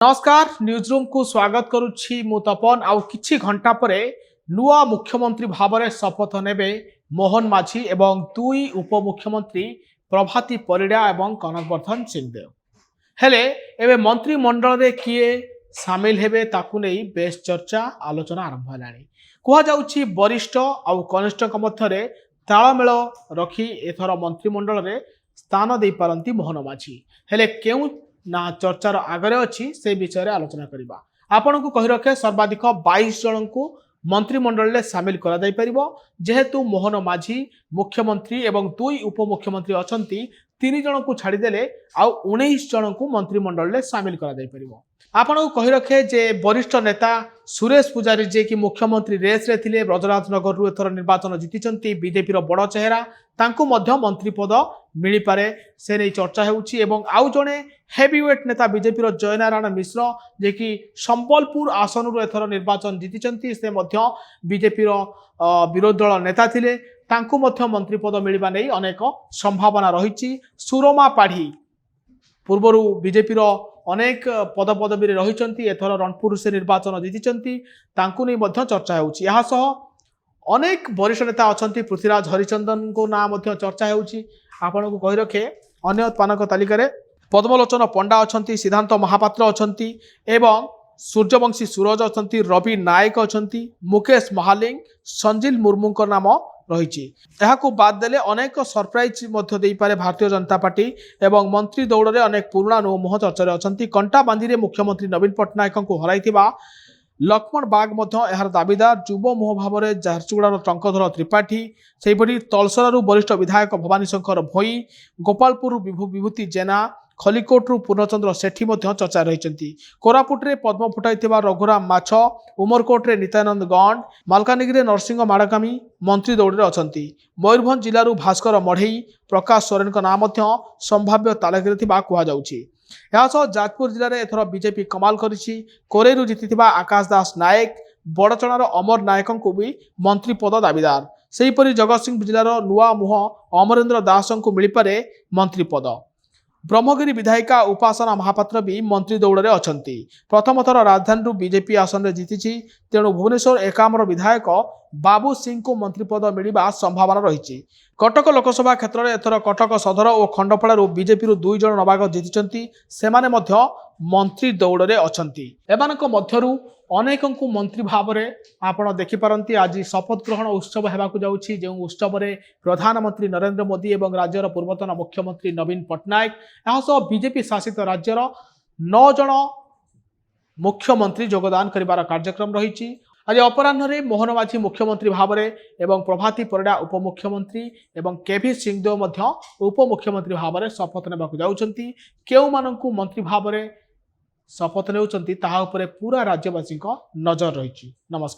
नमस्कार news room को स्वागत करुच्ची मु तपन आउ किछि घंटा परे नुआ मुख्यमंत्री भाव में शपथ नेबे मोहन माझी एवं दुई उपमुख्यमंत्री प्रभाती परिडा एवं कनकवर्धन सिंहदेव हेले एबे मंत्रिमंडल रे किए सामिल हेबे ताकु नै बेस चर्चा आलोचना आरंभ हलाणी कुहा जाउछि वरिष्ठ आउ कनिष्ठ मध्य तालमेल रखी एथर मंत्रिमंडल रे स्थान दे पारंती मोहन माझी हेले केउ ना चर्चार आगे अच्छी से विषय में आलोचना करवा आपण को कही रखे सर्वाधिक 22 जन को मंत्रिमंडल में सामिल कर जेहेतु मोहन माझी मुख्यमंत्री एवं दुई उपमुख्यमंत्री अच्छा 3 जन को छाड़देले आउ 19 जन को मंत्रिमंडल में सामिल कर आपण को कही रखे जे वरिष्ठ नेता सुरेश पुजारी जे कि मुख्यमंत्री रेस रे थिले ब्रजराज नगर रु एथर निर्वाचन जीति बीजेपी बड़ चेहरा तांको मध्य मंत्री पद मिली पारे से नहीं चर्चा होउछि एवं आउ जणे हेवीवेट नेता बीजेपी जयनारायण मिश्र जे कि संबलपुर आसन रु एथर निर्वाचन जीति से मध्य बीजेपी विरोधी दल नेता थिले तांको मध्य मंत्री पद मिलवा नहीं अनेक संभावना रही सुरमा पाढ़ी पूर्वर बीजेपी अनेक पद पदवी रही एथर रणपुर से निर्वाचन जीति चर्चा होउछि यहाँ सह अनेक वरिष्ठ नेता अच्छा पृथ्वीराज हरिचंदन को नाम चर्चा होउछि आपण को कही रखे अन्य पानक तालिका पद्मलोचन पंडा अच्छा सिद्धांत महापात्र अच्छा एवं सूर्यवंशी सूरज अच्छा रवि नायक अच्छा मुकेश महालिंग संजिल मुर्मू नाम रही बाद देले अनेक सरप्राइज दे पारे भारतीय जनता पार्टी एवं मंत्री दौड़ में अनेक पुराणा नो मुह चर्चा अच्छा कंटा बांधी मुख्यमंत्री नवीन पट्टनायक को हराई लक्ष्मण बाग यार दाबीदार युव मुह भाव में झारसुगुड़ार टंकधर त्रिपाठी से तलसरारू वरिष्ठ विधायक भवानी शंकर भोई गोपालपुर विभूति जेना खलिकोट पूर्णचंद्र सेठी चर्चा रही कोरापुटे पद्म फुटाई रघुराम माछ उमरकोटे नित्यानंद गंड मालकानगिरी नरसिंह माड़कामी मंत्री दौड़ में अच्छा मयूरभंज जिलूर भास्कर मढ़ई प्रकाश सोरेन नाम संभाव्य तालिका कहुच्छी यासह जाजपुर जिले में एथर बीजेपी कमाल करिछि कोरेरू जीति आकाश दास नायक बड़चणार अमर नायक को भी मंत्री पद दाबीदार सेहीपरि जगतसिंहपुर जिलार नुआ मुह अमरेंद्र दास को मिल पारे मंत्री पद ब्रह्मगिरी विधायिका उपासना महापात्र भी मंत्री दौड़ में अच्छा प्रथम थर राजधानी बीजेपी आसन में जीति तेणु भुवनेश्वर एकामर विधायक बाबू सिंह को मंत्री पद मिलवा संभावना रही कटक लोकसभा क्षेत्र में एथर कटक सदर और खंडपड़ारू बीजेपी 2 जन नवागत जीति से मंत्री दौड़ में अच्छा एमु अनेक मंत्री भाव में आपड़ देखिपारती आज शपथ ग्रहण उत्सव होगाकू जाऊँगी जो उत्सव में प्रधानमंत्री नरेंद्र मोदी और राज्यर पूर्वतन मुख्यमंत्री नवीन पट्टनायक यहाँ बीजेपी शासित राज्यर 9 जन मुख्यमंत्री योगदान कर कार्यक्रम रही आज अपराह्न मोहन माझी मुख्यमंत्री भाव में एवं प्रभाती परिडा उपमुख्यमंत्री एवं केभी सिंहदेव उपमुख्यमंत्री भाव में शपथ नेबाकू जाउछंती केउ माननकू मंत्री भाव में शपथ नेउछंती ताहा उपरे पूरा राज्यवासी नजर रही। नमस्कार।